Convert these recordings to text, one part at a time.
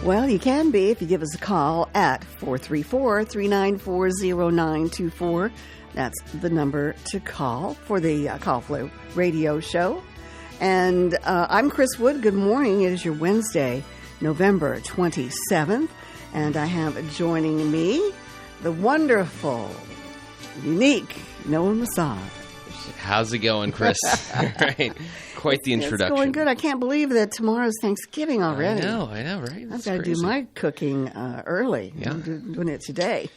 Well, you can be if you give us a call at 434-394-0924. That's the number to call for the Call Flow radio show. And I'm Chris Wood. Good morning. It is your Wednesday, November 27th. And I have joining me the wonderful, unique Noah Massad. How's it going, Chris? Right. Quite the introduction. It's going good. I can't believe that tomorrow's Thanksgiving already. I know, right? I've got to do my cooking early. Yeah. I'm doing it today.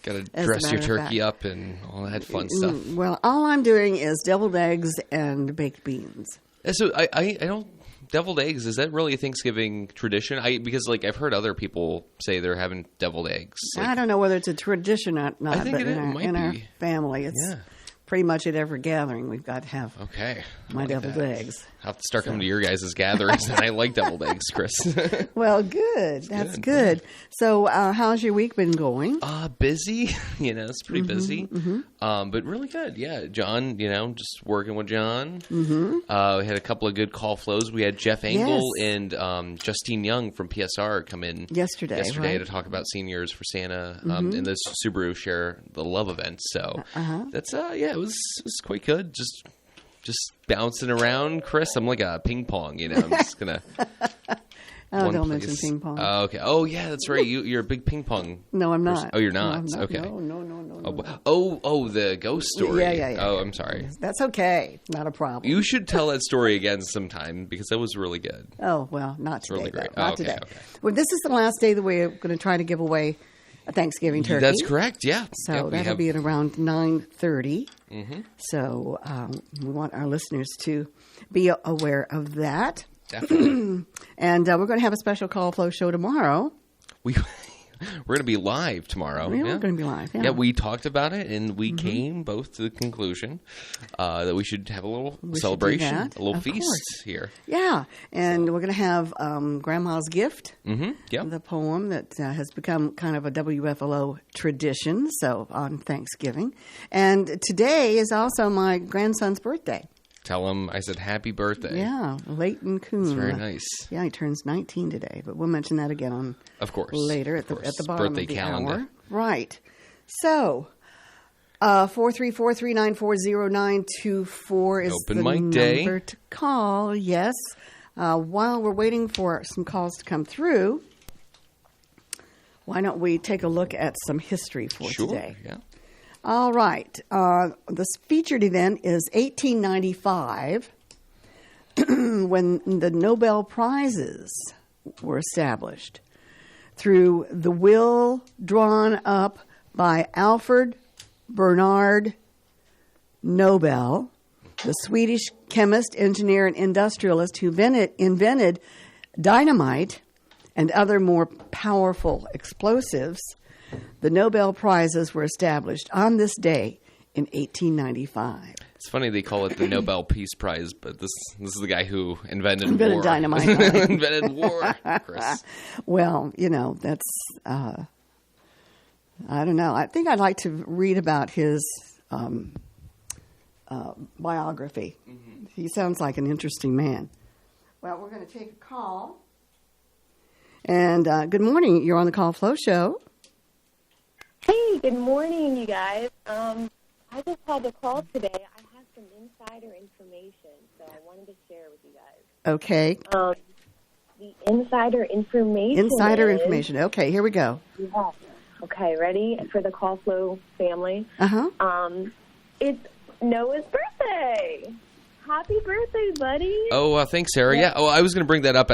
Got to dress your turkey up and all that fun stuff. Well, all I'm doing is deviled eggs and baked beans. So I don't... Deviled eggs, is that really a Thanksgiving tradition? Because I've heard other people say they're having deviled eggs. I don't know whether it's a tradition or not, I think but in our family, it's pretty much at every gathering we've got to have my deviled eggs. I'll have to start coming to your guys' gatherings, and I like deviled eggs, Chris. Well, good. That's good. So how's your week been going? Busy. It's pretty busy. But really good. Yeah, John, just working with John. We had a couple of good call flows. We had Jeff Engel and Justine Young from PSR come in yesterday to talk about seniors for Santa in the Subaru Share the Love event. So that's it was quite good. Just bouncing around, Chris. I'm like a ping pong, I'm just gonna. Don't mention ping pong. Oh, okay. Oh, yeah, that's right. You're a big ping pong. No, I'm not. Oh, you're not. No, okay. No. The ghost story. Yeah. Oh, I'm sorry. That's okay. Not a problem. You should tell that story again sometime because that was really good. Oh well, not today. Really great. Not today. Okay. Well, this is the last day that we're going to try to give away a Thanksgiving turkey. That's correct. Yeah. So that'll be at around 9:30. So we want our listeners to be aware of that. Definitely. And we're going to have a special Call Flow show tomorrow. We're going to be live tomorrow. We are going to be live. Yeah, we talked about it, and we came both to the conclusion that we should have a little celebration, a little feast here. Yeah, and we're going to have Grandma's Gift, the poem that has become kind of a WFLO tradition, so on Thanksgiving. And today is also my grandson's birthday. Tell him I said happy birthday. Yeah, Leighton Kuhn. That's very nice. Yeah, he turns 19 today, but we'll mention that again on later at the bottom birthday of the calendar. Hour. Right. So, 434-394-0924 is Open the mic number day. to call. Yes. While we're waiting for some calls to come through, why don't we take a look at some history for today? Yeah. All right. This featured event is 1895 when the Nobel Prizes were established through the will drawn up by Alfred Bernard Nobel, the Swedish chemist, engineer, and industrialist who invented dynamite and other more powerful explosives. The Nobel Prizes were established on this day in 1895. It's funny they call it the Nobel Peace Prize, but this is the guy who invented war. Dynamite. Invented war, Chris. Well, that's, I don't know. I think I'd like to read about his biography. He sounds like an interesting man. Well, we're going to take a call. And good morning. You're on the Call Flow Show. Hey, good morning, you guys. I just had to call today. I have some insider information, so I wanted to share with you guys. Okay. The insider information. Information. Okay, here we go. Yeah. Okay, ready for the Call Flow family? It's Noah's birthday. Happy birthday, buddy. Oh, thanks, Sarah. Yeah. Oh, I was going to bring that up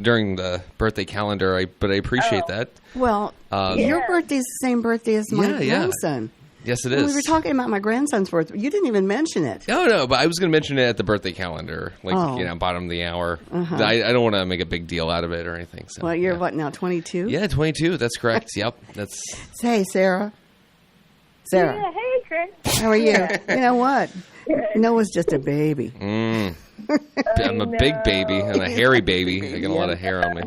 during the birthday calendar, but I appreciate that. Well, your birthday's the same birthday as my grandson. Yes, it is. We were talking about my grandson's birthday. You didn't even mention it. No, but I was going to mention it at the birthday calendar, bottom of the hour. I don't want to make a big deal out of it or anything. So, well, you're what now, 22? Yeah, 22. That's correct. Yep. Hey, Sarah. Yeah, hey, Chris. How are you? You know what? Noah's just a baby. I'm a big baby and a hairy baby. I got a lot of hair on me.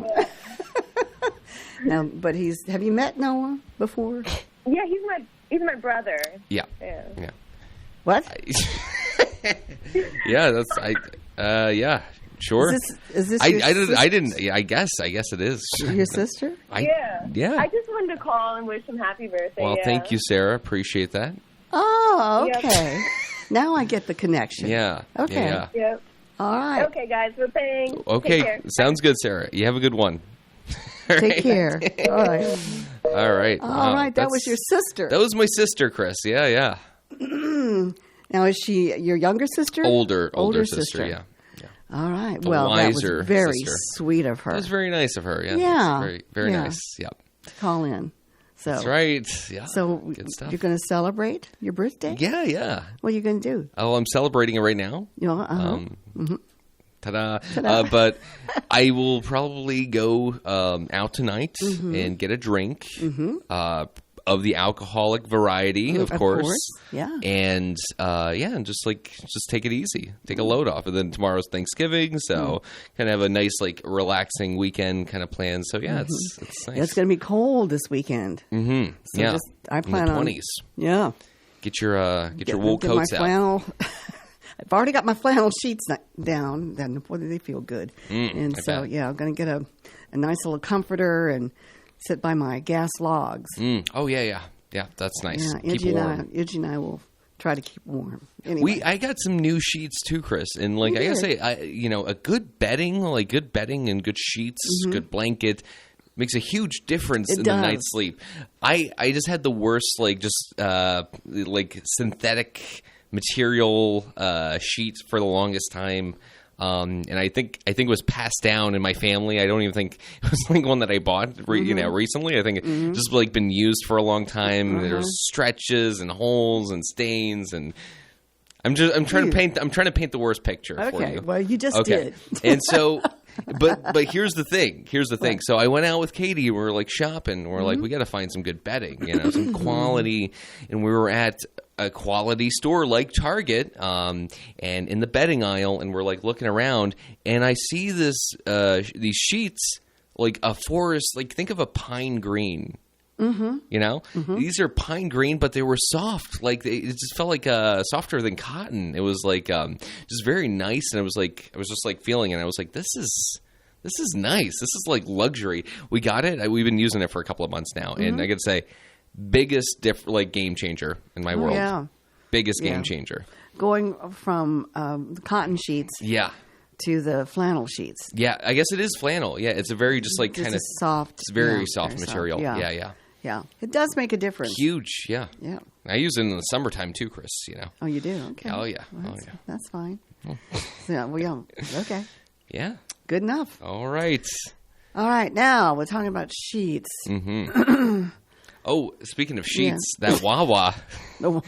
Now, but have you met Noah before? Yeah, he's my brother. Yeah. What? Yeah, yeah. Sure. Is this I your didn't. Yeah, I guess it is. your sister? Yeah. I just wanted to call and wish him happy birthday. Well, yeah. thank you, Sarah. Appreciate that. Oh, Yep. okay. Now I get the connection. Yeah. Okay. Yeah. Yep. All right. Okay, guys. Well, thanks. Okay. Take care. Sounds good, Sarah. You have a good one. Take care. All right. All right. All right. That was your sister. That was my sister, Chris. Yeah. Now, is she your younger sister? Older sister. Yeah. All right. The Well, that wiser was very sister. sweet of her That was very nice of her. Yeah. Yeah. Very, very Yeah. nice. Yep. to call in. So, That's right. Yeah. So Good stuff. you're going to celebrate your birthday? Yeah. What are you going to do? Oh, I'm celebrating it right now. You know, Ta-da. Ta-da. But I will probably go out tonight and get a drink of the alcoholic variety, of course. Yeah. And and just take it easy, take a load off, and then tomorrow's Thanksgiving, so kind of have a nice relaxing weekend kind of plan. So it's nice. It's going to be cold this weekend. Mm-hmm. So Yeah, I plan in the on 20s. Yeah. Get your wool get coats my out. flannel. I've already got my flannel sheets down. Then boy, do they feel good. And I so bet. I'm going to get a nice little comforter and sit by my gas logs. Oh yeah. That's nice. Yeah, Keep warm. Iggy and I will try to keep warm. Anyway. I got some new sheets too, Chris, and I gotta say, a good bedding, and good sheets, good blanket makes a huge difference in the night's sleep. I just had the worst synthetic material sheets for the longest time. And I think it was passed down in my family. I don't even think it was one that I bought, recently. I think it just been used for a long time. There's stretches and holes and stains, and I'm trying to paint the worst picture for you. Okay, well, you just did. And so, but here's the thing. So I went out with Katie. We were shopping. We're we got to find some good bedding, some quality. And we were at a quality store like Target, and in the bedding aisle, and we're looking around, and I see these sheets a forest. Think of a pine green. These are pine green, but they were soft. It just felt softer than cotton. It was just very nice, and I was just feeling it. And I was this is nice. This is luxury. We got it. We've been using it for a couple of months now, and I gotta say, biggest game changer in my world. Yeah. Biggest game changer. Going from the cotton sheets to the flannel sheets. Yeah, I guess it is flannel. Yeah, it's a very just kind of soft. It's very soft material. Yeah. It does make a difference. Huge. Yeah. Yeah. I use it in the summertime too, Chris. Oh, you do? Okay. Oh yeah. Well, that's fine. Okay. Yeah. Good enough. All right. All right. Now we're talking about sheets. Oh, speaking of sheets, that Wawa. Do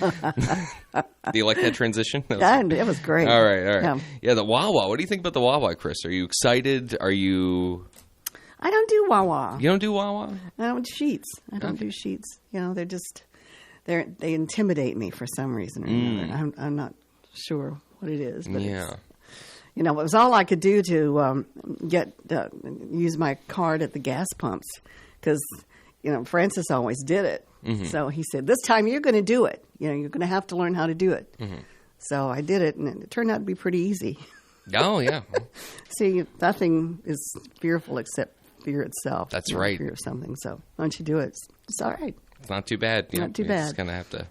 you like that transition? That was great. All right. Yeah, the Wawa. What do you think about the Wawa, Chris? Are you excited? Are you... I don't do Wawa. You don't do Wawa? I don't do sheets. I don't do sheets. They're just... They intimidate me for some reason or another. I'm not sure what it is. But yeah. It was all I could do to use my card at the gas pumps because... Francis always did it. So he said, this time you're going to do it. You're going to have to learn how to do it. So I did it, and it turned out to be pretty easy. Oh, yeah. See, nothing is fearful except fear itself. That's right. Fear of something. So once you do it, it's all right. It's not too bad. Not too bad. You're just going to have to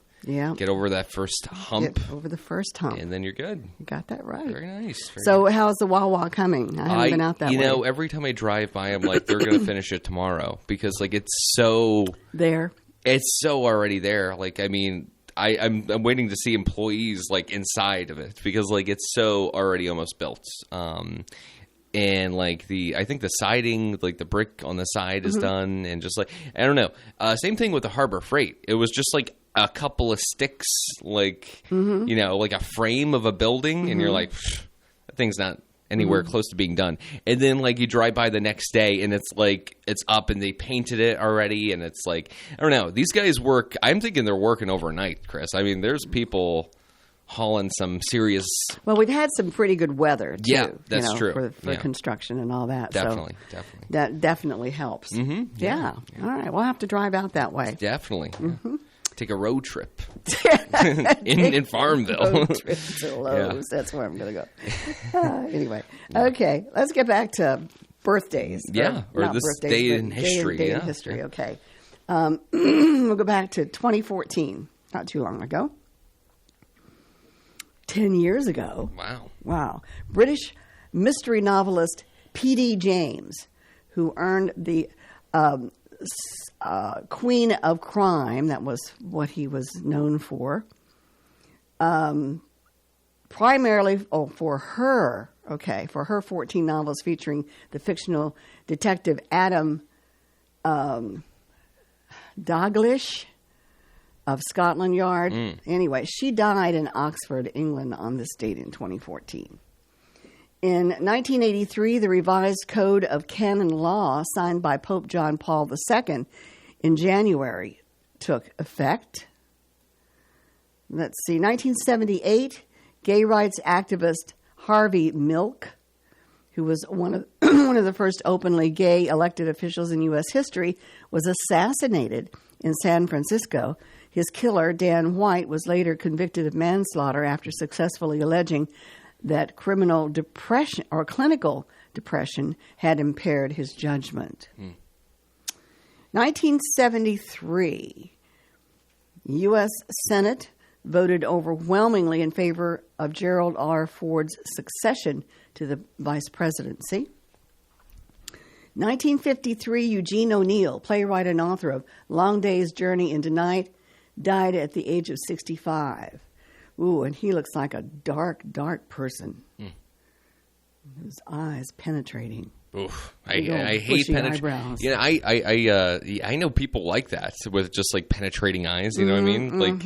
get over that first hump. Get over the first hump. And then you're good. You got that right. Very nice. So how's the Wawa coming? I haven't been out that way. Every time I drive by, I'm they're going to finish it tomorrow because it's so... There. It's so already there. I'm waiting to see employees inside of it because it's so already almost built. And I think the siding, the brick on the side is done, and just I don't know. Same thing with the Harbor Freight. It was just a couple of sticks, a frame of a building, and you're that thing's not anywhere close to being done. And then you drive by the next day, and it's it's up, and they painted it already, and it's I don't know. These guys work. I'm thinking they're working overnight, Chris. I mean, there's people hauling some serious... Well, we've had some pretty good weather, too. Yeah, that's true. For construction and all that. Definitely. That definitely helps. Yeah. All right. We'll have to drive out that way. Definitely. Take a road trip in Farmville. Road trip to Lowe's. Yeah. That's where I'm going to go. Anyway, okay. Let's get back to birthdays. Yeah, or this day in history. Day in history, okay. We'll go back to 2014, not too long ago. 10 years ago. Wow. British mystery novelist P.D. James, who earned the Queen of Crime, that was what he was known for, primarily for her 14 novels featuring the fictional detective Adam Dalglish of Scotland Yard. Anyway, she died in Oxford, England on this date in 2014. In 1983, the revised Code of Canon Law, signed by Pope John Paul II in January, took effect. Let's see, 1978, gay rights activist Harvey Milk, who was one of the first openly gay elected officials in U.S. history, was assassinated in San Francisco. His killer, Dan White, was later convicted of manslaughter after successfully alleging that criminal depression or clinical depression had impaired his judgment. 1973, U.S. Senate voted overwhelmingly in favor of Gerald R. Ford's succession to the vice presidency. 1953, Eugene O'Neill, playwright and author of Long Day's Journey into Night, died at the age of 65. Ooh, and he looks like a dark, dark person. His eyes penetrating. Oof, I hate penetrating. Yeah, I know people like that with just like penetrating eyes. You know what I mean? Like,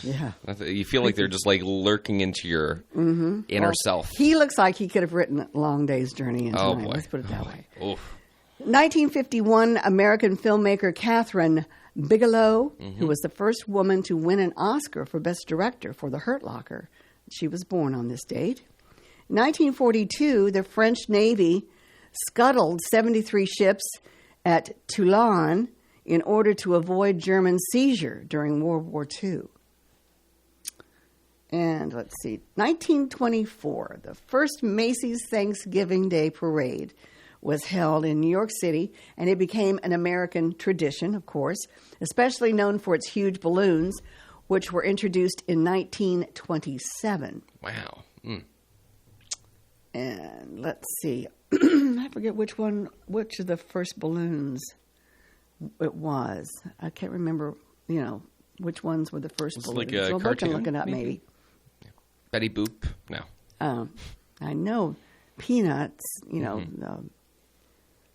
yeah, you feel like they're just like lurking into your inner self. He looks like he could have written Long Day's Journey into Night. Let's put it that way. 1951, American filmmaker Catherine Bigelow, who was the first woman to win an Oscar for Best Director for The Hurt Locker. She was born on this date. 1942, the French Navy scuttled 73 ships at Toulon in order to avoid German seizure during World War II. And let's see, 1924, the first Macy's Thanksgiving Day Parade was held in New York City, and it became an American tradition, of course, especially known for its huge balloons, which were introduced in 1927. Wow. And let's see, I forget which of the first balloons it was. I can't remember, which ones were the first balloons. Like a cartoon, we can look it up, maybe. Betty Boop? No. I know Peanuts,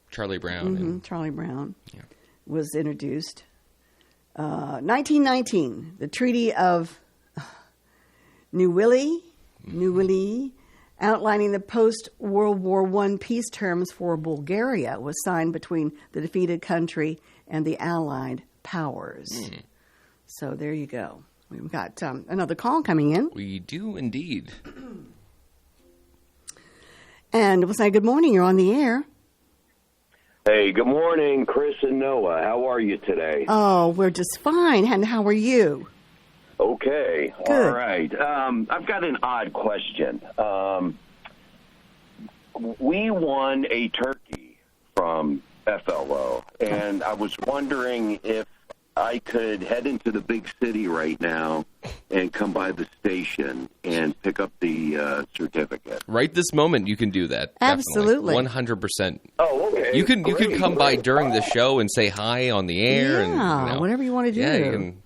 Charlie Brown. Charlie Brown was introduced. 1919, the Treaty of Neuilly, outlining the post-World War I peace terms for Bulgaria, was signed between the defeated country and the Allied powers. So there you go. We've got another call coming in. We do indeed. And we'll say good morning. You're on the air. Hey, good morning, Chris and Noah. How are you today? Oh, we're just fine. And how are you? Okay. Good. All right. I've got an odd question. We won a turkey from FLO, and I was wondering if I could head into the big city right now and come by the station and pick up the certificate. Right this moment, you can do that. Absolutely. 100%. Oh, okay. You can come by during the show and say hi on the air. Yeah, and, whatever you want to do. Yeah, you can...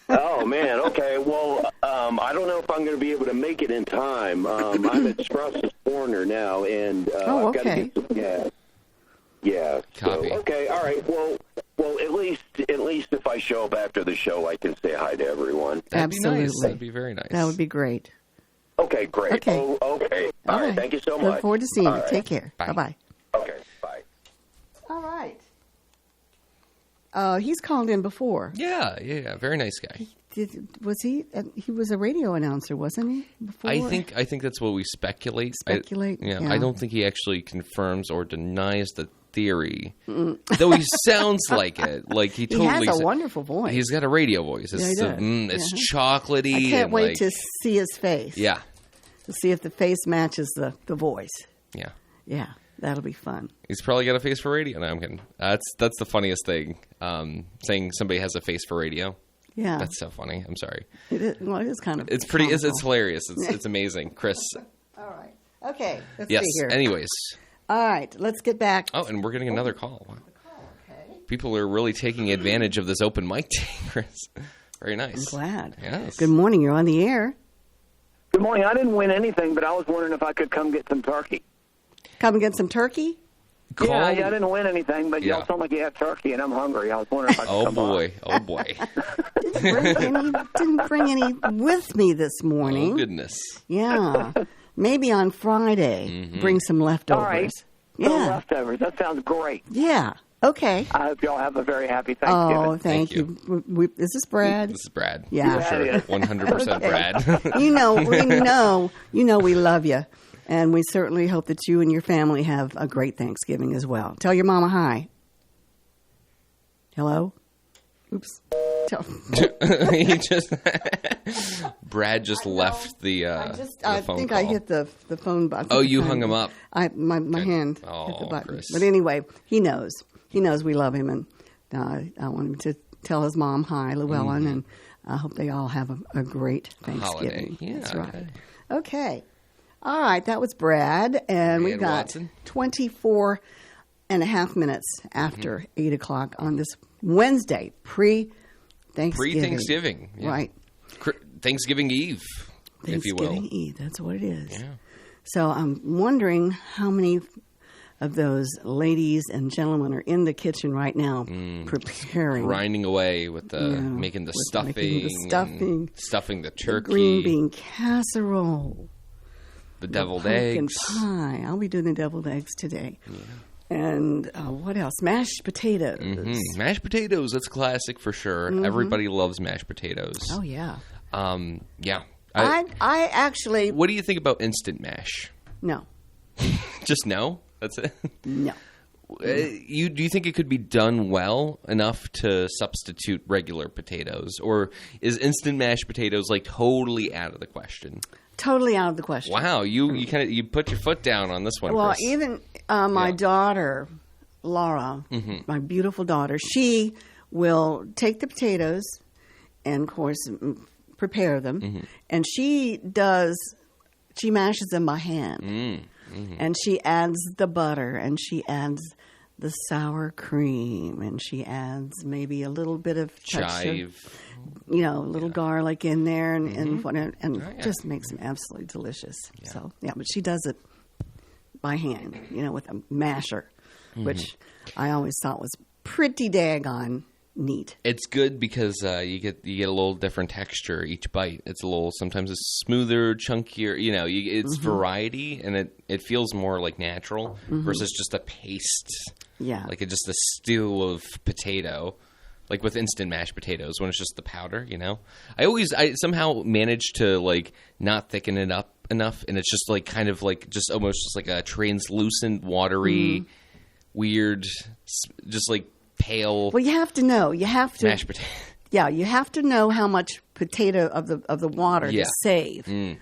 Oh, man. Okay. Well, I don't know if I'm going to be able to make it in time. I'm at Strauss's Corner now, and I've got to get some gas. Yeah. Copy. So, okay. All right. Well, at least if I show up after the show, I can say hi to everyone. That'd Absolutely. be nice. That'd be very nice. That would be great. Okay. Great. Okay. Oh, okay. All right. Thank you so much. Look forward to seeing you. Right. Take care. Bye. Bye-bye. Okay. Bye. All right. He's called in before. Yeah. Very nice guy. Was he? He was a radio announcer, wasn't he? Before? I think that's what we speculate. Speculate. I don't think he actually confirms or denies Theory, though he sounds like it. Like he totally has a wonderful voice. He's got a radio voice. It's, Yeah, he does. it's chocolatey. I can't and wait like, to see his face. Yeah, To see if the face matches the voice. yeah. Yeah, that'll be fun. He's probably got a face for radio. No, I'm kidding. That's the funniest thing. Saying somebody has a face for radio. Yeah. That's so funny. I'm sorry. It is kind of It's pretty. It's comical. hilarious. It's amazing, Chris. All right. Okay. Let's Yes. see here. Anyways. All right. Let's get back. Oh, and we're getting another call. Wow. Okay. People are really taking advantage of this open mic day, Chris. Very I'm nice. glad. Yes. Good morning. You're on the air. Good morning. I didn't win anything, but I was wondering if I could come get some turkey. Come and get some turkey? Call. Yeah, I didn't win anything, but Yeah. y'all sound like you have turkey, and I'm hungry. I was wondering if I could Oh come boy. Oh boy. Didn't bring any with me this morning. Oh goodness. Yeah. Maybe on Friday, bring some leftovers. All right. Yeah. No leftovers. That sounds great. Yeah. Okay. I hope y'all have a very happy Thanksgiving. Oh, thank Thank you. Is this Brad? This is Brad. Yeah. For sure. Yeah, it is. 100% Brad. we know we love you. And we certainly hope that you and your family have a great Thanksgiving as well. Tell your mama hi. Hello? Oops. He just Brad just left the I phone think call. I hit the phone button. Oh, you hung him up. My hand hit Oh, the button. Chris. But anyway, he knows. He knows we love him, and I want him to tell his mom hi, Llewellyn, and I hope they all have a great Thanksgiving. Holiday. Yeah, That's right. okay. Okay. All right, that was Brad, and we've Brad got Watson. 24 and a half minutes after 8 o'clock on this Wednesday, pre-Thanksgiving. Pre-Thanksgiving. Yeah. Right. Thanksgiving Eve, if you will. Thanksgiving Eve, that's what it is. Yeah. So I'm wondering how many of those ladies and gentlemen are in the kitchen right now preparing. Grinding away with the making the with stuffing, making the stuffing, and stuffing the the turkey, green bean casserole, the deviled pumpkin eggs. pie. I'll be doing the deviled eggs today. And what else? Mashed potatoes. Mashed potatoes, that's classic for sure. Everybody loves mashed potatoes. Oh yeah. Yeah. I actually What do you think about instant mash? no. Just no? That's it? No. Do you think it could be done well enough to substitute regular potatoes? Or is instant mashed potatoes like totally out of the question? Totally out of the question. Wow, you kind of you put your foot down on this one, Well, Chris. even my Yeah. daughter, Laura, my beautiful daughter, she will take the potatoes and, of course, prepare them. And she mashes them by hand. And she adds the butter, and she adds the sour cream, and she adds maybe a little bit of touch of, Chive. a little garlic in there, and whatever, and just makes them absolutely delicious. So, but she does it by hand, with a masher, which I always thought was pretty daggone neat. It's good because you get a little different texture each bite. It's sometimes it's smoother, chunkier. It's variety, and it feels more like natural versus just a paste. Yeah. Like just a stew of potato, like with instant mashed potatoes when it's just the powder. I somehow manage to like not thicken it up enough, and it's just like kind of like just almost just like a translucent, watery, weird, just like pale. Well, you have to know. You have to. Mashed potato. Yeah, you have to know how much potato of the water Yeah. to save.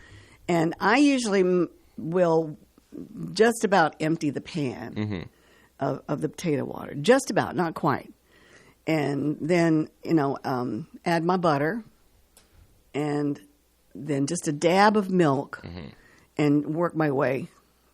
And I usually will just about empty the pan of the potato water. Just about, not quite. And then, add my butter and then just a dab of milk and work my way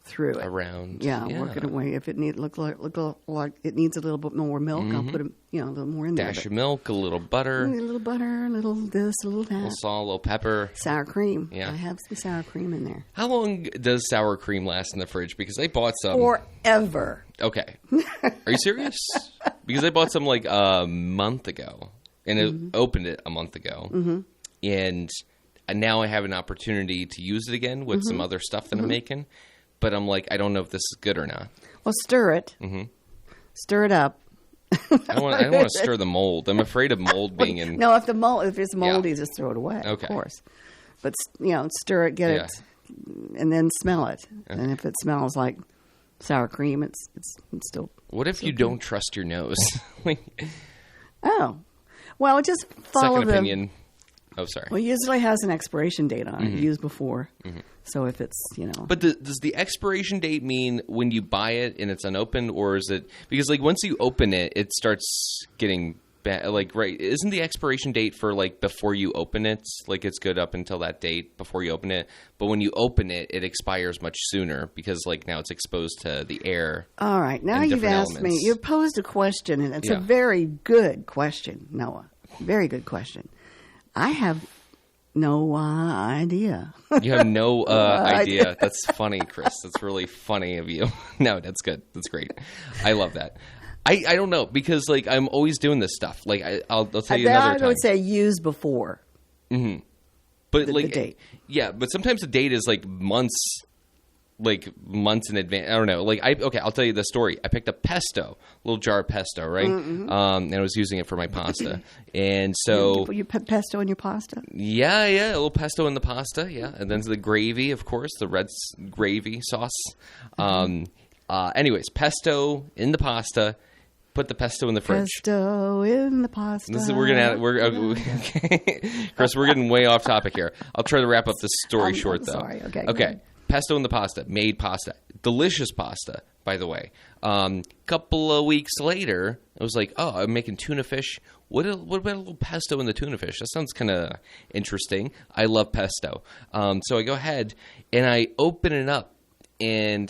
through it. Around. Yeah, work it away. If it look like it needs a little bit more milk, I'll put a little more in there. Dash of milk, a little butter, A little butter, a little this, a little that. a little salt, a little pepper. Sour cream. Yeah. I have some sour cream in there. How long does sour cream last in the fridge? Because I bought some. Forever. Okay. Are you serious? Because I bought some like a month ago, and it opened it a month ago, and now I have an opportunity to use it again with some other stuff that I'm making. But I'm like, I don't know if this is good or not. Well, stir it. Stir it up. I don't want to stir the mold. I'm afraid of mold being in. No, if it's moldy, just throw it away. Okay. Of course. But stir it, get it, and then smell it. And if it smells like sour cream. It's still. What if you don't trust your nose? Oh, well, just follow Second opinion. Oh, sorry. Well, it usually has an expiration date on it. Used before. So if it's, But does the expiration date mean when you buy it and it's unopened, or is it because like once you open it, it starts getting bad? Like, right? Isn't the expiration date for like before you open it, like it's good up until that date before you open it, but when you open it, it expires much sooner because like now it's exposed to the air. All right. Now you've asked me. You posed a question, and it's a very good question, Noah. Very good question. I have no idea. You have no idea. That's funny, Chris. That's really funny of you. No, that's good. That's great. I love that. I don't know because like I'm always doing this stuff. Like I'll tell you another time. I would say used before. Mm-hmm. But the date. Yeah, but sometimes the date is like months in advance. I don't know. Like I'll tell you the story. I picked up pesto, a little jar of pesto, right? And I was using it for my pasta. And so you put pesto in your pasta? Yeah, a little pesto in the pasta, yeah. And then the gravy, of course, the red gravy sauce. Anyways, pesto in the pasta. Put the pesto in the fridge. Pesto in the pasta. Chris, we're getting way off topic here. I'll try to wrap up this story short, though. Sorry. Okay. Okay. Pesto in the pasta. Made pasta. Delicious pasta, by the way. Couple of weeks later, I was like, oh, I'm making tuna fish. What about a little pesto in the tuna fish? That sounds kind of interesting. I love pesto. So I go ahead and I open it up, and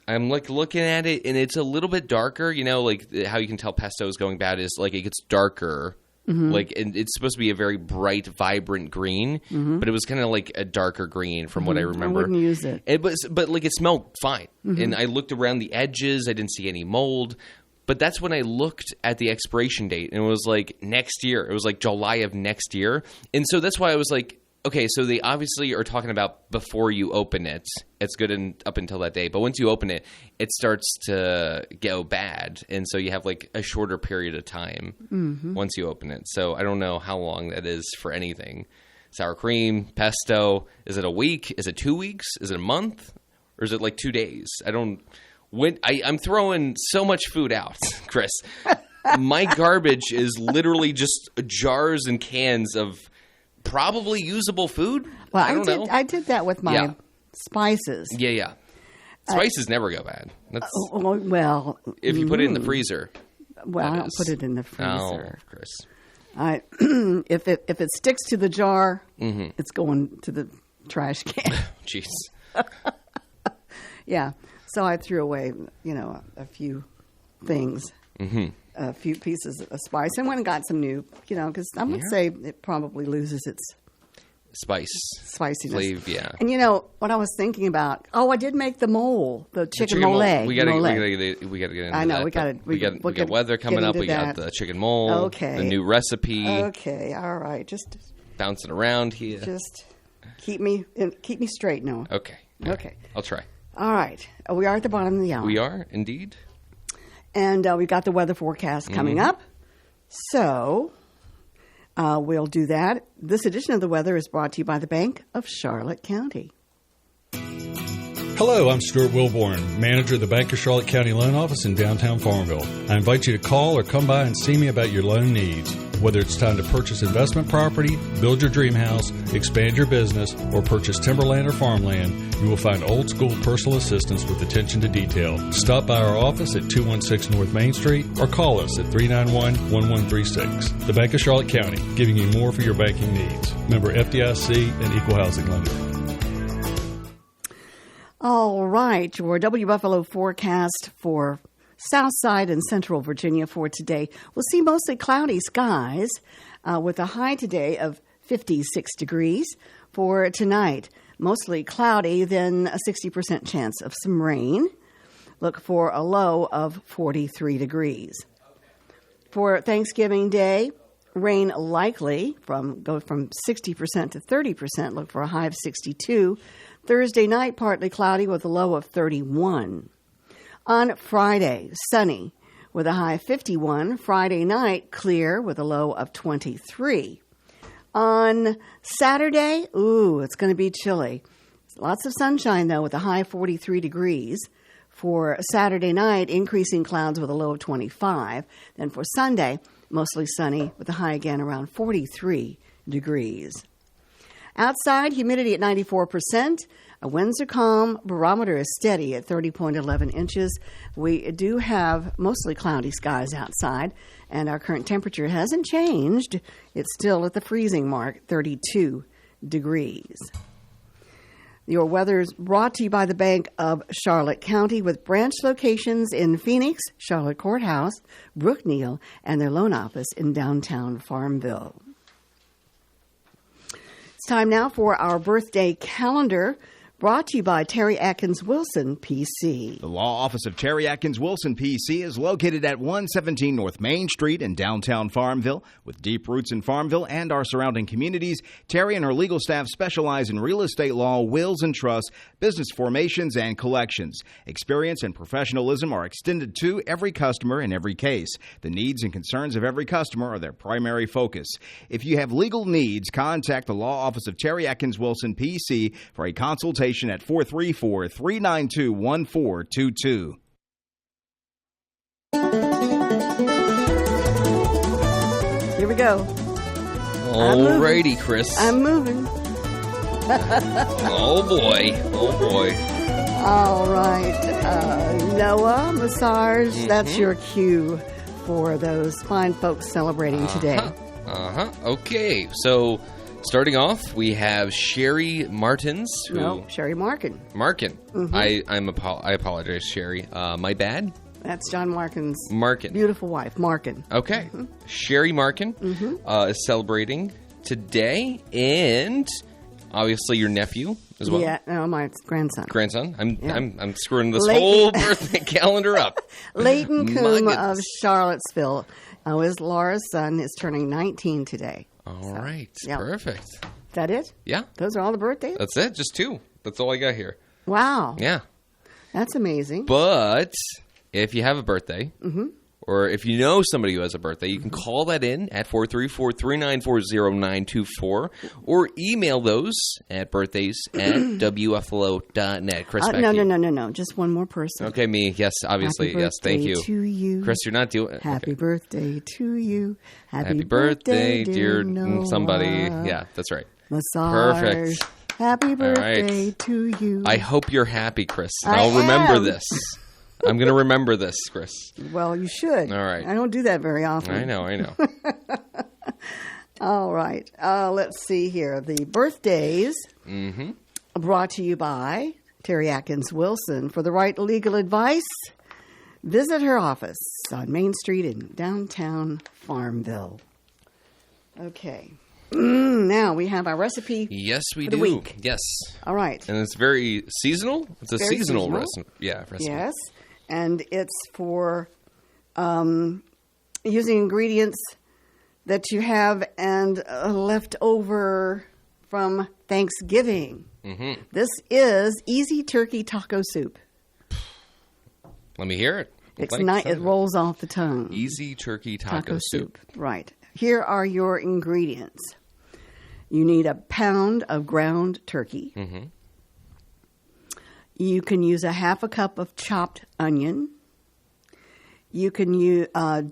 I'm like looking at it, and it's a little bit darker. Like how you can tell pesto is going bad is like it gets darker. Like, and it's supposed to be a very bright, vibrant green, but it was kind of like a darker green from what I remember. I wouldn't use it. But like it smelled fine. And I looked around the edges. I didn't see any mold. But that's when I looked at the expiration date, and it was like next year. It was like July of next year. And so that's why I was like, okay, so they obviously are talking about before you open it. It's good up until that day. But once you open it, it starts to go bad. And so you have like a shorter period of time once you open it. So I don't know how long that is for anything. Sour cream, pesto. Is it a week? Is it 2 weeks? Is it a month? Or is it like 2 days? I'm throwing so much food out, Chris. My garbage is literally just jars and cans of probably usable food. Well, I did that with my spices. Yeah. Spices never go bad. That's, well, if you put it in the freezer. Well, I don't put it in the freezer. Oh, Chris. If it sticks to the jar, it's going to the trash can. Jeez. Yeah. So I threw away, a few things. A few pieces of spice, and went and got some new, because I would say it probably loses its spiciness. Flavor, yeah. And what I was thinking about? Oh, I did make the chicken mole. We got to get into I know that. we got weather coming up. We got the chicken mole. Okay. The new recipe. Okay. All right. Just bouncing around here. Just keep me straight, Noah. Okay. Okay. I'll try. All right. We are at the bottom of the hour. We are indeed. And we've got the weather forecast coming up. So we'll do that. This edition of the weather is brought to you by the Bank of Charlotte County. Hello, I'm Stuart Wilborn, manager of the Bank of Charlotte County Loan Office in downtown Farmville. I invite you to call or come by and see me about your loan needs. Whether it's time to purchase investment property, build your dream house, expand your business, or purchase timberland or farmland, you will find old-school personal assistance with attention to detail. Stop by our office at 216 North Main Street or call us at 391-1136. The Bank of Charlotte County, giving you more for your banking needs. Member FDIC and Equal Housing Lender. All right, your W Buffalo forecast for Southside and Central Virginia for today. We'll see mostly cloudy skies with a high today of 56 degrees. For tonight, mostly cloudy, then a 60% chance of some rain. Look for a low of 43 degrees. For Thanksgiving Day, rain likely go from 60% to 30%. Look for a high of 62. Thursday night, partly cloudy with a low of 31. On Friday, sunny with a high of 51. Friday night, clear with a low of 23. On Saturday, it's going to be chilly. Lots of sunshine, though, with a high of 43 degrees. For Saturday night, increasing clouds with a low of 25. Then for Sunday, mostly sunny with a high again around 43 degrees. Outside, humidity at 94%. Winds are calm. Barometer is steady at 30.11 inches. We do have mostly cloudy skies outside, and our current temperature hasn't changed. It's still at the freezing mark, 32 degrees. Your weather is brought to you by the Bank of Charlotte County with branch locations in Phoenix, Charlotte Courthouse, Brookneal, and their loan office in downtown Farmville. It's time now for our birthday calendar, brought to you by Terry Atkins Wilson, PC. The law office of Terry Atkins Wilson, PC, is located at 117 North Main Street in downtown Farmville. With deep roots in Farmville and our surrounding communities, Terry and her legal staff specialize in real estate law, wills and trusts, business formations, and collections. Experience and professionalism are extended to every customer in every case. The needs and concerns of every customer are their primary focus. If you have legal needs, contact the law office of Terry Atkins Wilson, PC, for a consultation at 434-392-1422. Here we go. Alrighty, Chris. I'm moving. Oh, boy. Oh, boy. All right. Noah Massage, that's your cue for those fine folks celebrating today. Okay, so starting off, we have Sherry Martins. Sherry Markin. Markin. I apologize, Sherry. My bad. That's John Markin's Markin. beautiful wife, Markin. Okay. Sherry Markin is celebrating today, and obviously your nephew as well. Yeah, no, my grandson. Grandson. I'm screwing this whole birthday calendar up. Leighton My Coombe goodness. of Charlottesville. His Laura's son is turning 19 today. All right. yeah. Perfect. Is that it? Yeah. Those are all the birthdays? That's it. Just 2. That's all I got here. Wow. Yeah. That's amazing. But if you have a birthday, or if you know somebody who has a birthday, you can call that in at 434-394-0924, or email those at birthdays@wflo.net. Chris, back to you. No. Just one more person. Okay, me. Yes, obviously. Happy Yes, thank you. birthday to you. Chris, you're not doing it. Happy birthday to you. Happy birthday, dear Noah. somebody. Yeah, that's right. Massage. Perfect. Happy birthday right. to you. I hope you're happy, Chris. I I'll remember am. this. I'm going to remember this, Chris. Well, you should. All right. I don't do that very often. I know. All right. Let's see here. The birthdays brought to you by Terry Atkins Wilson. For the right legal advice, visit her office on Main Street in downtown Farmville. Okay. Now we have our recipe. Yes, we for the do. week. Yes. All right. And it's very seasonal. It's a Very seasonal seasonal. recipe. Yeah, recipe. Yes. And it's for using ingredients that you have and left over from Thanksgiving. This is easy turkey taco soup. Let me hear it. It's not. It rolls off the tongue. Easy turkey taco soup. Right. Here are your ingredients. You need a pound of ground turkey. You can use a half a cup of chopped onion. You can do, 1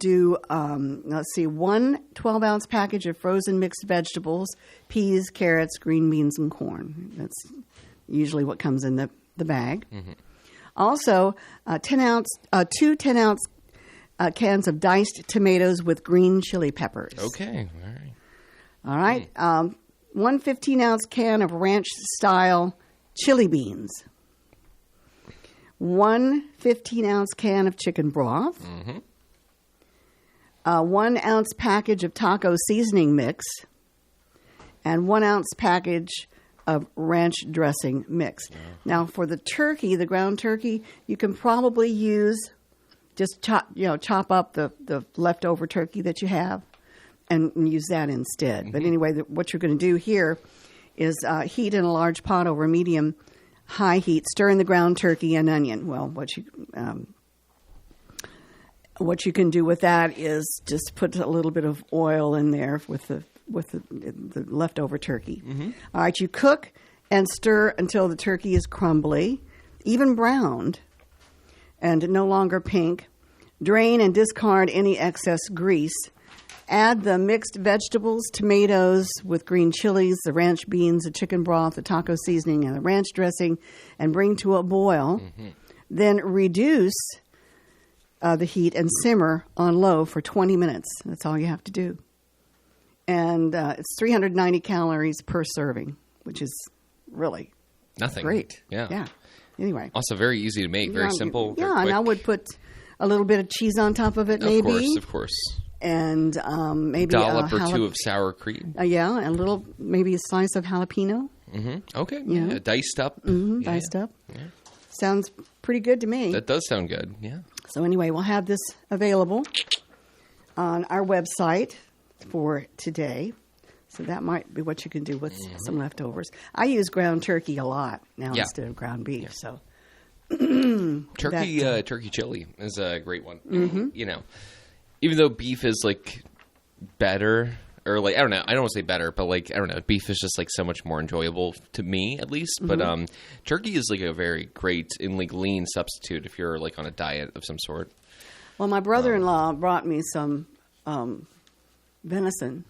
12-ounce package of frozen mixed vegetables, peas, carrots, green beans, and corn. That's usually what comes in the bag. Also, 2 10-ounce cans of diced tomatoes with green chili peppers. Okay. All right. All right. 1 15-ounce can of ranch-style chili beans. 1 15-ounce can of chicken broth. 1 ounce package of taco seasoning mix. And 1 ounce package of ranch dressing mix. Now, for the turkey, the ground turkey, you can probably use just chop up the leftover turkey that you have and use that instead. But anyway, what you're going to do here is heat in a large pot over medium-high heat. Stir in the ground turkey and onion. Well, what you can do with that is just put a little bit of oil in there with the leftover turkey. All right, you cook and stir until the turkey is crumbly, even browned. and no longer pink. Drain and discard any excess grease. Add the mixed vegetables, tomatoes with green chilies, the ranch beans, the chicken broth, the taco seasoning, and the ranch dressing, and bring to a boil. Then reduce the heat and simmer on low for 20 minutes. That's all you have to do. And it's 390 calories per serving, which is really Nothing. great. Yeah. Anyway. Also very easy to make, very simple. Yeah, very and I quick. would put a little bit of cheese on top of it, maybe. Of course. And maybe Dollop or two of sour cream. Yeah, and a little, maybe a slice of jalapeno. Okay. Yeah. Yeah. Diced up. Diced up. Yeah. Sounds pretty good to me. That does sound good. Yeah. So anyway, we'll have this available on our website for today. So that might be what you can do with some leftovers. I use ground turkey a lot now instead of ground beef. So turkey chili is a great one. You know, even though beef is like better, or like I don't know, I don't want to say better, but like I don't know, beef is just like so much more enjoyable to me at least. But turkey is like a very great and like lean substitute if you're like on a diet of some sort. Well, my brother-in-law brought me some venison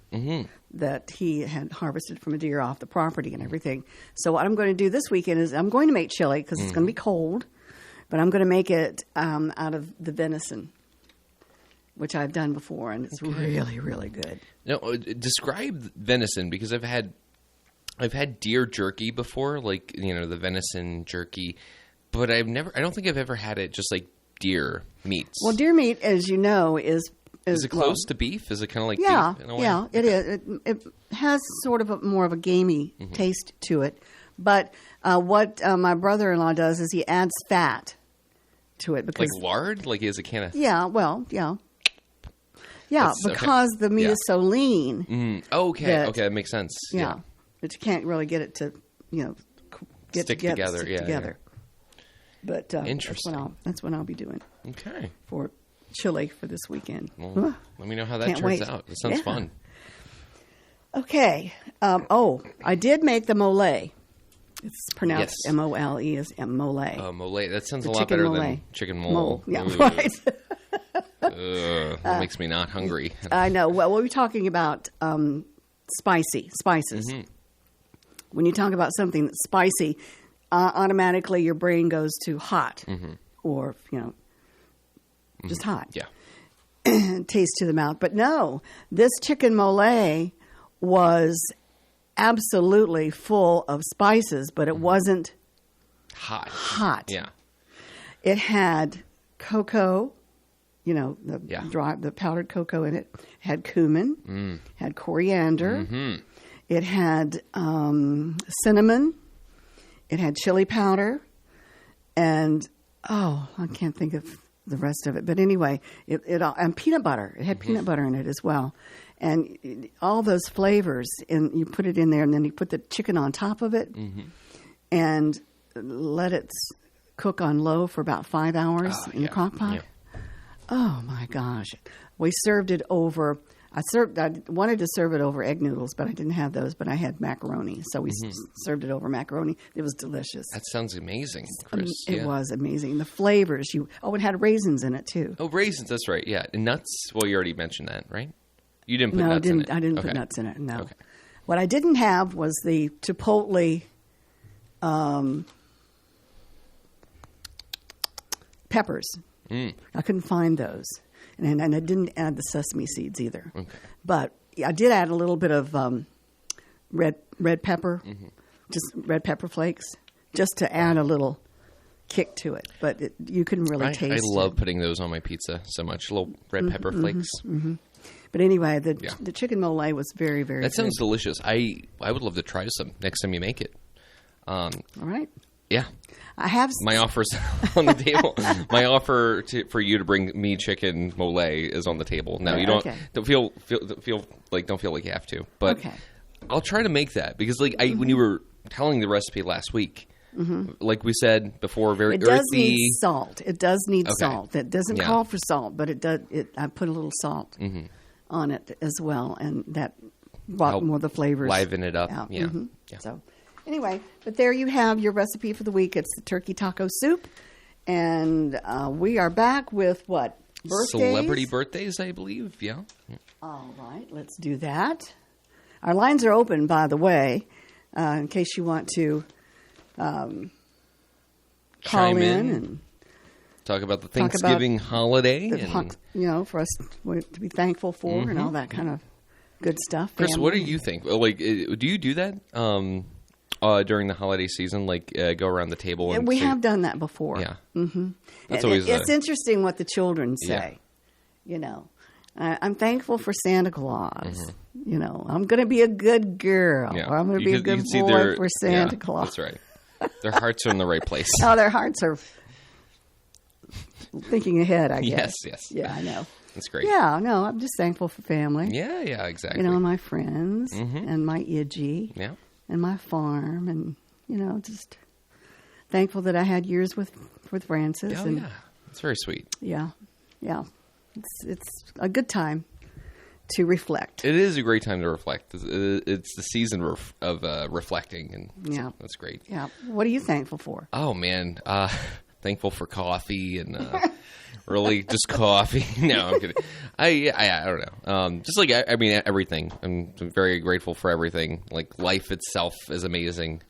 that he had harvested from a deer off the property and everything. So what I'm going to do this weekend is I'm going to make chili because it's going to be cold, but I'm going to make it out of the venison, which I've done before, and it's really, really good. Now, describe venison, because I've had deer jerky before, like, you know, the venison jerky, but I don't think I've ever had it just like deer meats. Well, deer meat, as you know, is it close to beef? Is it kind of like beef in a way? Yeah, it is. It has sort of more of a gamey taste to it. But what my brother-in-law does is he adds fat to it. Because, like lard? Like is a can of... Yeah, well, yeah. Yeah, because the meat is so lean. Okay, that makes sense. Yeah, but you can't really get it to, you know, stick together. Yeah. But interesting. That's what I'll be doing. Okay. For chili for this weekend. Well, let me know how that Can't turns wait. out. It sounds fun. Okay. I did make the mole. It's pronounced M-O-L-E as mole. Mole. That sounds The a lot chicken better mole. than chicken mole. Yeah, Ooh. right. That makes me not hungry. I know. Well, we're talking about spices. When you talk about something that's spicy, automatically your brain goes to hot or, you know, just hot. Yeah. Taste to the mouth. But no, this chicken mole was absolutely full of spices, but it wasn't hot. Yeah. It had cocoa, you know, the powdered cocoa in it. It had cumin, had coriander. It had cinnamon. It had chili powder. And, I can't think of the rest of it. But anyway, and peanut butter. It had peanut butter in it as well. And all those flavors, and you put it in there, and then you put the chicken on top of it and let it cook on low for about 5 hours in the crock pot. Yeah. Oh, my gosh. We served it over... I wanted to serve it over egg noodles, but I didn't have those. But I had macaroni, so we served it over macaroni. It was delicious. That sounds amazing, Chris. It was amazing. The flavors. It had raisins in it too. Oh, raisins. That's right. Yeah, and nuts. Well, you already mentioned that, right? You didn't put nuts in it. I didn't put nuts in it. No. Okay. What I didn't have was the chipotle peppers. I couldn't find those. And I didn't add the sesame seeds either. Okay. But I did add a little bit of red pepper, just red pepper flakes, just to add a little kick to it. But you can really taste it. I love putting those on my pizza so much, little red pepper flakes. But anyway, the chicken mole was very, very good. That sounds delicious. I would love to try some next time you make it. All right. Yeah. I have my offer's on the table. My offer for you to bring me chicken mole is on the table. Now you don't feel like you have to, but I'll try to make that because when you were telling the recipe last week, like we said before, very it earthy. Does need salt. It does need salt. It doesn't call for salt, but it does. I put a little salt on it as well, and that brought more of the flavors, liven it up. Out. Yeah. So. Anyway, but there you have your recipe for the week. It's the turkey taco soup, And we are back with what? Birthdays? Celebrity birthdays, I believe. Yeah. All right, let's do that. Our lines are open, by the way, in case you want to call Chime in. and Talk about the Thanksgiving holiday. for us to be thankful for and all that kind of good stuff. Chris, family. what do you think? Like, do you do that during the holiday season? Like, go around the table? And we have done that before. Yeah. Mm-hmm. That's always it's interesting what the children say. Yeah. I'm thankful for Santa Claus. I'm going to be a good girl. Yeah. Or I'm going to be a good boy for Santa Claus. That's right. Their hearts are in the right place. Oh, their hearts are thinking ahead, I guess. Yes. Yeah, I know. That's great. Yeah, no, I'm just thankful for family. Yeah, exactly. And my friends and my Idgie and my farm and, just thankful that I had years with Francis. Oh, yeah. It's very sweet. Yeah. It's a good time to reflect. It is a great time to reflect. It's the season of reflecting, and so that's great. Yeah. What are you thankful for? Oh, man. Thankful for coffee and really just coffee. No, I'm kidding. I don't know. Just like, everything. I'm very grateful for everything. Like, life itself is amazing.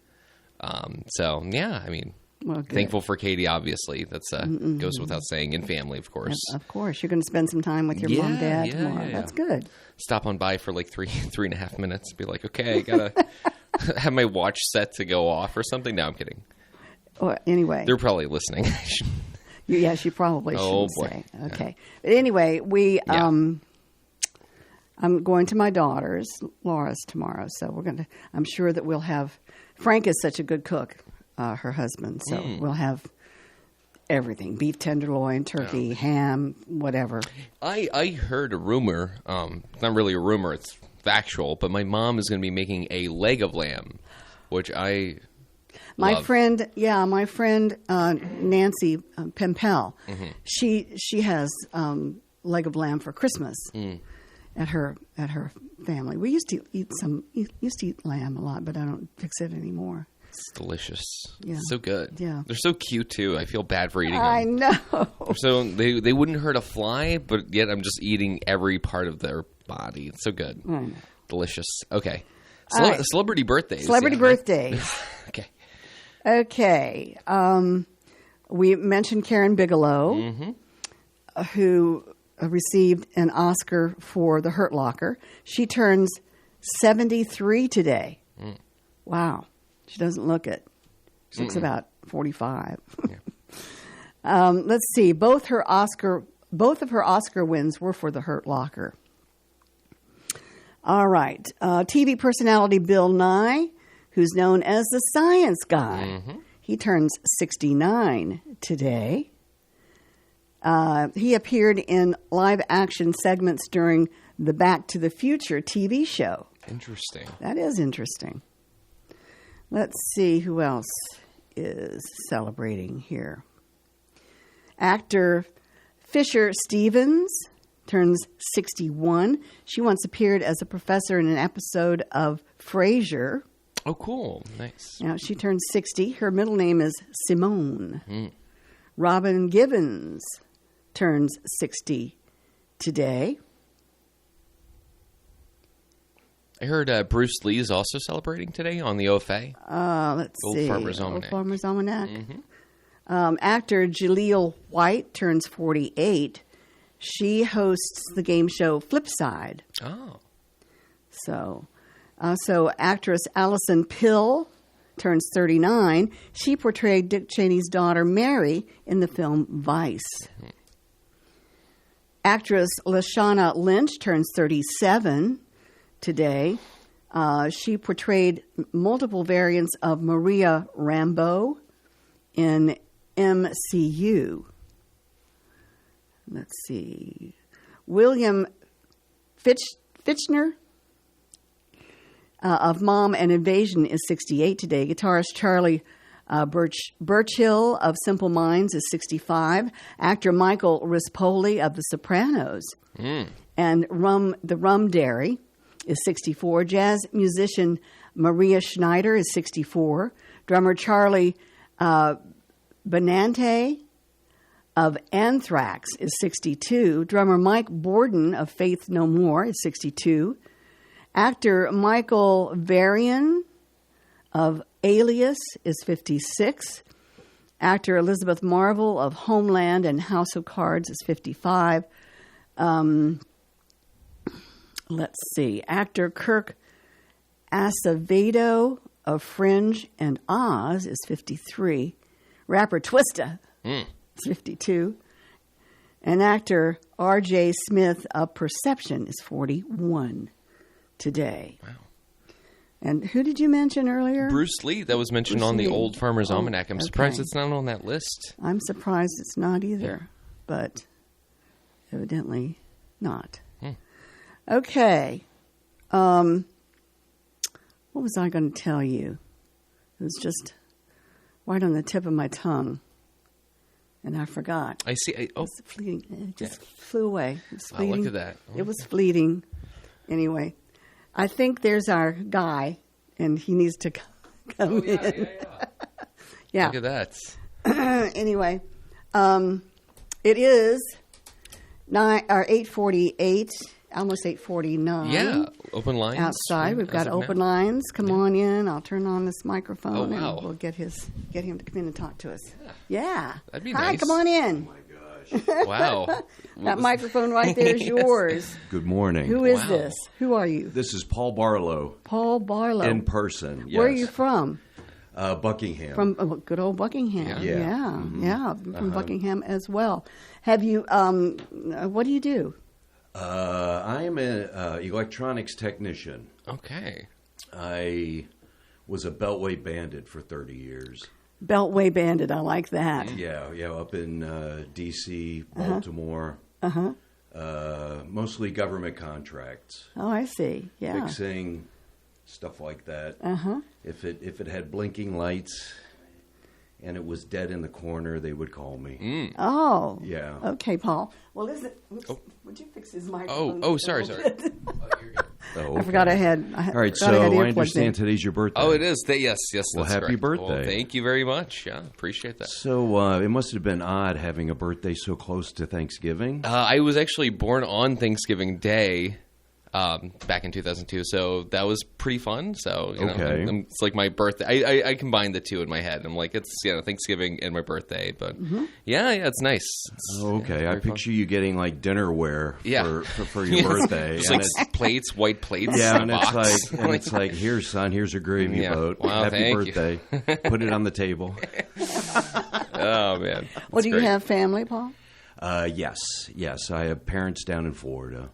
Well, thankful for Katie, obviously. That's goes without saying, and family, of course. Of course. You're going to spend some time with your mom and dad tomorrow. Yeah. That's good. Stop on by for like 3.5 minutes. Be like, okay, I got to have my watch set to go off or something. No, I'm kidding. Well, anyway. They're probably listening. Yes, you probably shouldn't say. Okay. But anyway, I'm going to my daughter's, Laura's, tomorrow. So I'm sure that we'll have, Frank is such a good cook, her husband. So we'll have everything, beef tenderloin, turkey, ham, whatever. I heard a rumor, not really a rumor, it's factual, but my mom is going to be making a leg of lamb, which I love. My friend Nancy Pempel, she has leg of lamb for Christmas at her family. We used to eat lamb a lot, but I don't fix it anymore. It's delicious. Yeah. It's so good. Yeah. They're so cute, too. I feel bad for eating them. I know. So they wouldn't hurt a fly, but yet I'm just eating every part of their body. It's so good. I know. Delicious. Okay. Right. Celebrity birthdays. Celebrity birthdays. Okay. We mentioned Karen Bigelow, who received an Oscar for The Hurt Locker. She turns 73 today. Wow. She doesn't look it. She looks about 45. Let's see. Both of her Oscar wins were for The Hurt Locker. All right. TV personality Bill Nye, who's known as the Science Guy. He turns 69 today. He appeared in live-action segments during the Back to the Future TV show. Interesting. That is interesting. Let's see who else is celebrating here. Actor Fisher Stevens turns 61. She once appeared as a professor in an episode of Frasier. Oh, cool. Nice. Now, she turns 60. Her middle name is Simone. Robin Givens turns 60 today. I heard Bruce Lee is also celebrating today on the OFA. Let's see. Old Farmer's Almanac. Old Farmer's Almanac. Actor Jaleel White turns 48. She hosts the game show Flipside. Oh. So actress Allison Pill turns 39. She portrayed Dick Cheney's daughter Mary in the film Vice. Actress Lashana Lynch turns 37 today. She portrayed multiple variants of Maria Rambeau in MCU. Let's see. William Fichtner of Mom and Invasion is 68 today. Guitarist Charlie Burchill of Simple Minds is 65. Actor Michael Rispoli of The Sopranos and the Rum Dairy is 64. Jazz musician Maria Schneider is 64. Drummer Charlie Benante of Anthrax is 62. Drummer Mike Borden of Faith No More is 62. Actor Michael Varian of Alias is 56. Actor Elizabeth Marvel of Homeland and House of Cards is 55. Let's see. Actor Kirk Acevedo of Fringe and Oz is 53. Rapper Twista is 52. And actor R.J. Smith of Perception is 41 today. Wow. And who did you mention earlier? Bruce Lee, that was mentioned Bruce on the Lee. Old Farmer's Almanac. I'm surprised okay. it's not on that list. I'm surprised it's not either, but evidently not. Okay. What was I going to tell you? It was just right on the tip of my tongue, and I forgot. I see. It was fleeting. It just flew away. It was Oh, fleeting. look at that. It was fleeting. Anyway, I think there's our guy, and he needs to come in. Yeah. Look at that. Anyway, it is 8:48, almost 8:49. Yeah. Open lines. Outside, we've got as of open now. lines. Come on in. I'll turn on this microphone, Oh, wow. and we'll get him to come in and talk to us. Yeah. That'd be Hi, nice. come on in. Wow. That microphone right there is yours. Good morning. Who is Wow. this? Who are you? This is Paul Barlow Paul Barlow. in person. Yes. Where are you from? Buckingham. From good old Buckingham. Yeah. Yeah. From Buckingham as well. Have you? What do you do? I am an electronics technician. Okay. I was a Beltway bandit for 30 years. Beltway bandit. I like that. Yeah, up in D.C., Baltimore. Mostly government contracts. Oh, I see. Yeah. Fixing stuff like that. If it had blinking lights and it was dead in the corner, they would call me. Oh. Yeah. Okay, Paul. Well, listen. Would you fix his microphone? Oh, sorry. Oh, I forgot I had. All right, forgot I had so I earplugs understand in. today's your birthday. Oh, it is. Yes. Well, That's happy correct. birthday. Well, thank you very much. Yeah, appreciate that. So it must have been odd having a birthday so close to Thanksgiving. I was actually born on Thanksgiving Day back in 2002, so that was pretty fun. So, you know, Okay. it's like my birthday. I combined the two in my head. I'm like, it's Thanksgiving and my birthday, but yeah, it's nice. It's, Okay, yeah, I very fun. picture you getting like dinnerware Yeah. for your birthday. Just And like plates, white plates. yeah, in and a box. it's like, here, son, here's a gravy Yeah. boat. Wow, Happy thank you. birthday. Put it on the table. Oh man. Well, do you great. have family, Paul? Yes. I have parents down in Florida,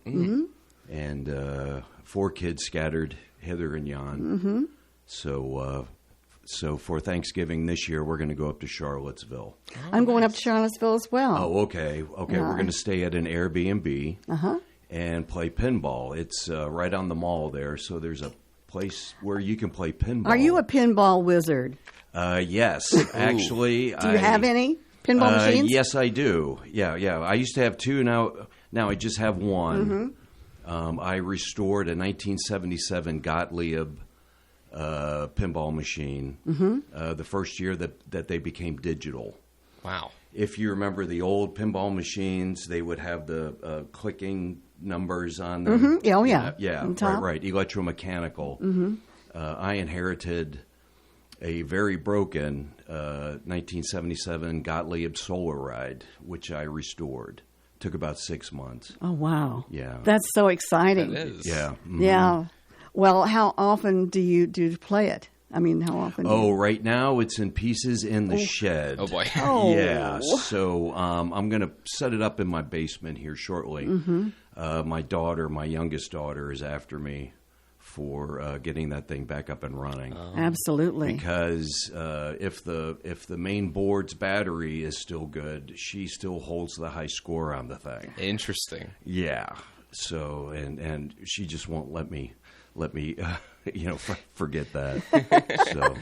and 4 kids scattered hither and yon. So for Thanksgiving this year, we're going to go up to Charlottesville. I'm going up to Charlottesville as well. Oh, okay. We're going to stay at an Airbnb and play pinball. It's right on the mall there, so there's a place where you can play pinball. Are you a pinball wizard? Yes, actually. Do you have any pinball machines? Yes, I do. Yeah. I used to have 2. Now I just have 1. I restored a 1977 Gottlieb pinball machine. The first year that they became digital. Wow. If you remember the old pinball machines, they would have the clicking numbers on them. Oh, yeah. Yeah, On top. right. Electromechanical. I inherited a very broken 1977 Gottlieb Solar Ride, which I restored. Took about 6 months. Oh, wow. Yeah. That's so exciting. It is. Yeah. Yeah. Well, how often do you play it? I mean, how often? do Oh, you... right now it's in pieces in the shed. Oh boy. Oh. Yeah, so I'm going to set it up in my basement here shortly. My youngest daughter, is after me for getting that thing back up and running. Absolutely. Because if the main board's battery is still good, she still holds the high score on the thing. Interesting. Yeah. So and she just won't let me forget that. So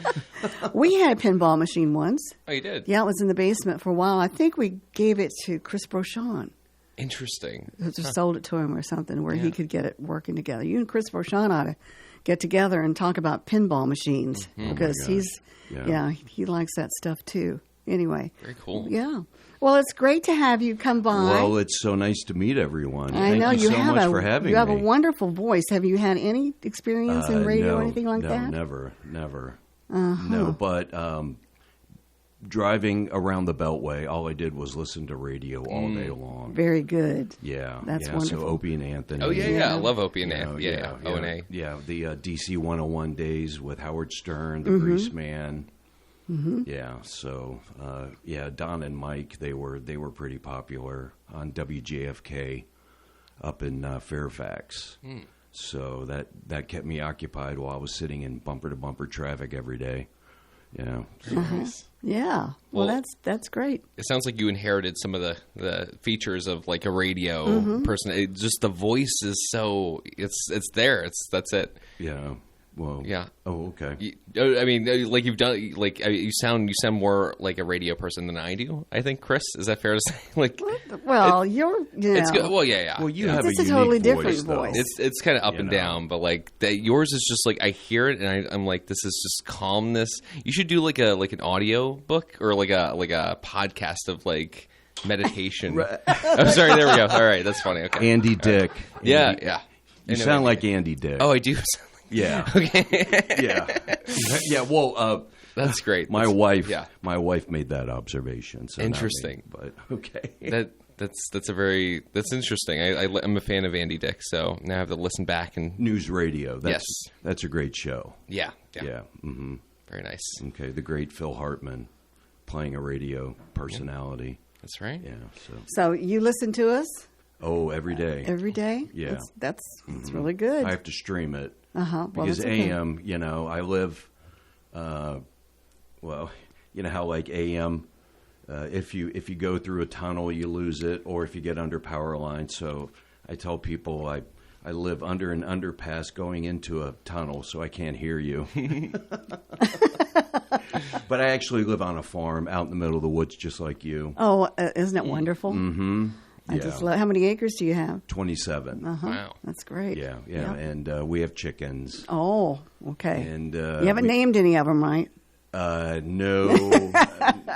We had a pinball machine once. Oh, you did? Yeah, it was in the basement for a while. I think we gave it to Chris Brochon. Interesting. Just sold it to him or something where he could get it working together. You and Chris Brochon ought to get together and talk about pinball machines because he likes that he likes that stuff too. anyway. Very cool. Yeah. Well, it's great to have you come by. Well, it's so nice to meet everyone. I know Thank you so have much for having me. You have a wonderful voice. Have you had any experience in radio no, or anything like that? Never. No, but driving around the Beltway, all I did was listen to radio all day long. Very good. Yeah, That's yeah. wonderful. So Opie and Anthony. Oh, yeah. I love Opie and You know, Anthony. Yeah. O&A. Yeah, the DC 101 days with Howard Stern, the Mm-hmm. Grease Man. Yeah, so Don and Mike, they were pretty popular on WJFK up in Fairfax. So that kept me occupied while I was sitting in bumper to bumper traffic every day. Yeah. Yeah. Well, that's great. It sounds like you inherited some of the features of like a radio person. It, just the voice is so it's there. That's it. Yeah. Well. Yeah. Oh, okay. I mean, like you've done, like you sound more like a radio person than I do. I think, Chris, is that fair to say? Like, Well, it's good. Well, yeah. Well, you yeah. have It's a a unique totally voice, different though. voice. It's kind of up You and know. down, but like yours is just like I hear it and I'm like, this is just calmness. You should do like an audio book or like a podcast of like meditation. I'm sorry. There we go. All right, that's funny. Okay. Andy Dick. Yeah. Andy- Yeah. You sound like Andy Dick. Oh, I do. Yeah. Okay. Yeah. Yeah. Well, That's great. my That's- wife. Yeah. My wife made that observation. So not me, Interesting. but okay. That's interesting. I'm a fan of Andy Dick, so now I have to listen back and News radio. That's, Yes. That's a great show. yeah. Yeah. Mm-hmm. Very nice. Okay. The great Phil Hartman playing a radio personality. That's right. Yeah. So. So you listen to us Oh, every day. every day? Yeah. That's really good. I have to stream it. Well, Because that's okay. AM, I live, well, you know how like AM, if you go through a tunnel, you lose it, or if you get under power lines. So I tell people I live under an underpass going into a tunnel, so I can't hear you. But I actually live on a farm out in the middle of the woods, just like you. Oh, isn't it wonderful? Mm-hmm. I Yeah. just love. How many acres do you have? 27. Wow. That's great. Yeah, and we have chickens. Oh, okay. And you haven't named any of them, right? No,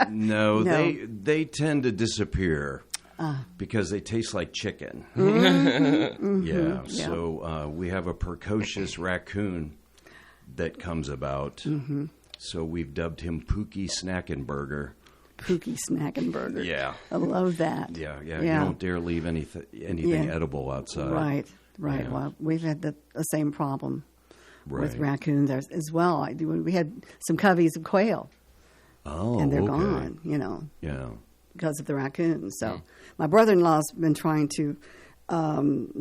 no, they tend to disappear because they taste like chicken. Yeah, so we have a precocious raccoon that comes about. So we've dubbed him Pookie Snackenberger. Pookie Snackenberger. Yeah. I love that. Yeah. You don't dare leave anything edible outside. Right. Yeah. Well, we've had the same problem with Right. raccoons as well. We had some coveys of quail, Oh, and they're okay. gone, Yeah. because of the raccoons. So my brother-in-law's been trying to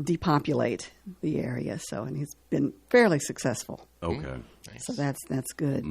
depopulate the area, and he's been fairly successful. Okay. So that's good.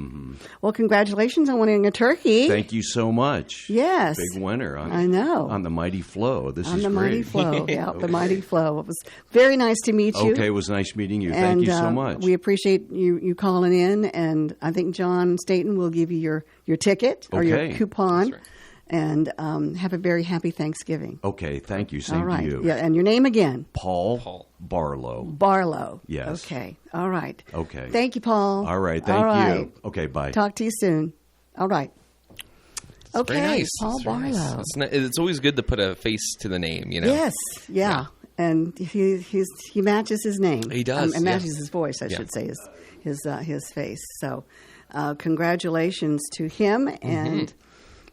Well, congratulations on winning a turkey. Thank you so much. Yes. Big winner. I know. On the Mighty Flow. This On is the great. Mighty Flow. Yeah, the Mighty Flow. It was very nice to meet you. Okay, it was nice meeting you. And, Thank you so much. We appreciate you calling in, and I think John Staten will give you your ticket or your Okay. coupon. That's right. And have a very happy Thanksgiving. Okay, thank you. Same All right. to you. Yeah, and your name again? Paul Barlow. Barlow. Yes. Okay. All right. Okay. Thank you, Paul. All right, thank All you. right. Okay, bye. Talk to you soon. All right. Okay, Very nice. Paul It's very nice. Barlow. It's always good to put a face to the name, you know. Yes, yeah. And he matches his name. He does, And yeah. matches his voice, I should say, his face. So, congratulations to him, and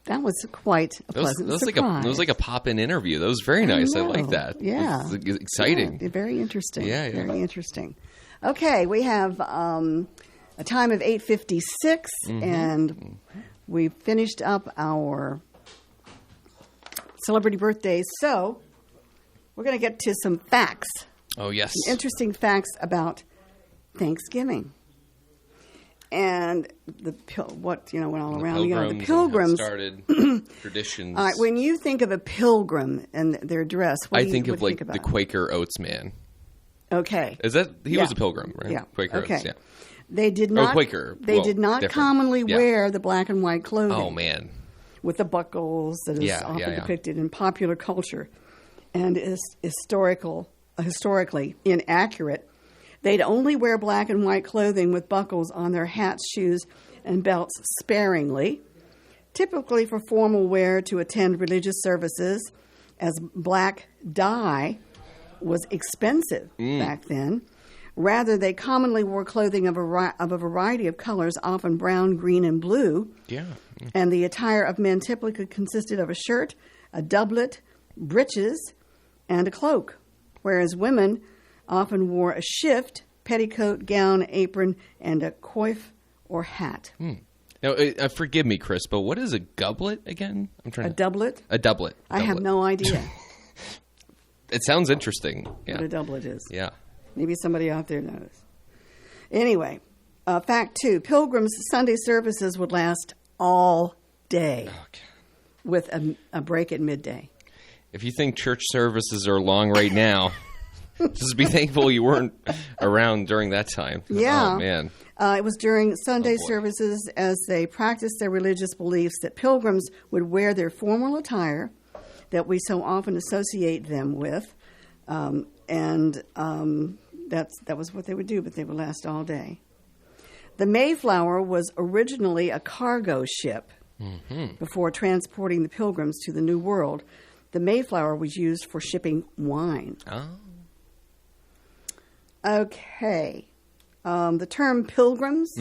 that was quite a pleasant surprise. It was like a pop-in interview. That was very nice. I like know. that. Yeah, It was exciting. Yeah, very interesting. Yeah. Very interesting. Okay, we have a time of 8:56, and we finished up our celebrity birthdays. So we're going to get to some facts, Oh yes. interesting facts about Thanksgiving. And went all around. The pilgrims. Started traditions. All right, when you think of a pilgrim and their dress, what I do think you of what do you like think the about? Quaker Oats man. Okay. Is that he Yeah. was a pilgrim, right? Yeah. Quaker Okay. Oats. Yeah. They did not. Quaker. They Well, did not different. commonly Yeah. wear the black and white clothing. Oh man. With the buckles that is Yeah, often yeah. depicted in popular culture, and is historically inaccurate. They'd only wear black and white clothing with buckles on their hats, shoes, and belts sparingly. typically for formal wear to attend religious services, as black dye was expensive back then. Rather, they commonly wore clothing of a variety of colors, often brown, green, and blue. Yeah. And the attire of men typically consisted of a shirt, a doublet, breeches, and a cloak, whereas women often wore a shift, petticoat, gown, apron, and a coif or hat. Now, forgive me, Chris, but what is a goblet again? A doublet? A doublet. I have no idea It sounds interesting. Yeah. what a doublet is. Yeah. Maybe somebody out there knows. Anyway, fact 2, Pilgrims' Sunday services would last all day with a break at midday. If you think church services are long right now, just be thankful you weren't around during that time. Yeah. Oh, man. It was during Sunday services as they practiced their religious beliefs that pilgrims would wear their formal attire that we so often associate them with. That was what they would do, but they would last all day. The Mayflower was originally a cargo ship. Before transporting the pilgrims to the New World. The Mayflower was used for shipping wine. Oh. Okay. The term pilgrims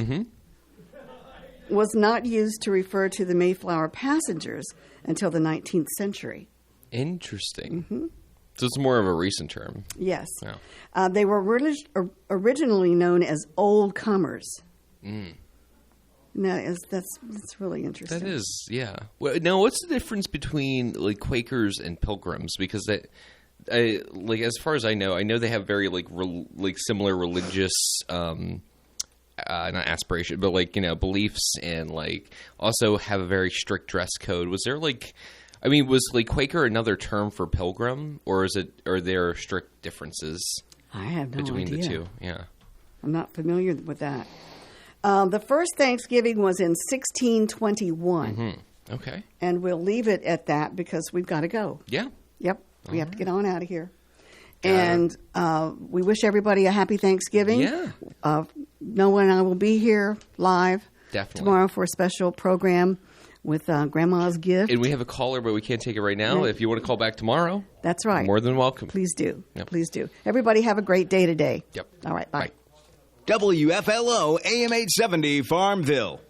was not used to refer to the Mayflower passengers until the 19th century. Interesting. So it's more of a recent term. Yes. Yeah. They were originally known as old comers. Now, that's really interesting. That is, yeah. Well, now, what's the difference between like Quakers and Pilgrims? Because as far as I know they have very similar religious, not aspiration, but beliefs, and also have a very strict dress code. Was there was Quaker another term for Pilgrim, or are there strict differences? I have no between idea. the two? Yeah, I'm not familiar with that. The first Thanksgiving was in 1621. Okay. And we'll leave it at that because we've got to go. Yeah. Yep. We have to get on out of here. And we wish everybody a happy Thanksgiving. Yeah. Noah and I will be here live tomorrow for a special program with Grandma's Gift. And we have a caller, but we can't take it right now. If you want to call back tomorrow, that's right. More than welcome. Please do. Yep. Please do. Everybody have a great day today. Yep. All right. Bye. WFLO AM 870 Farmville.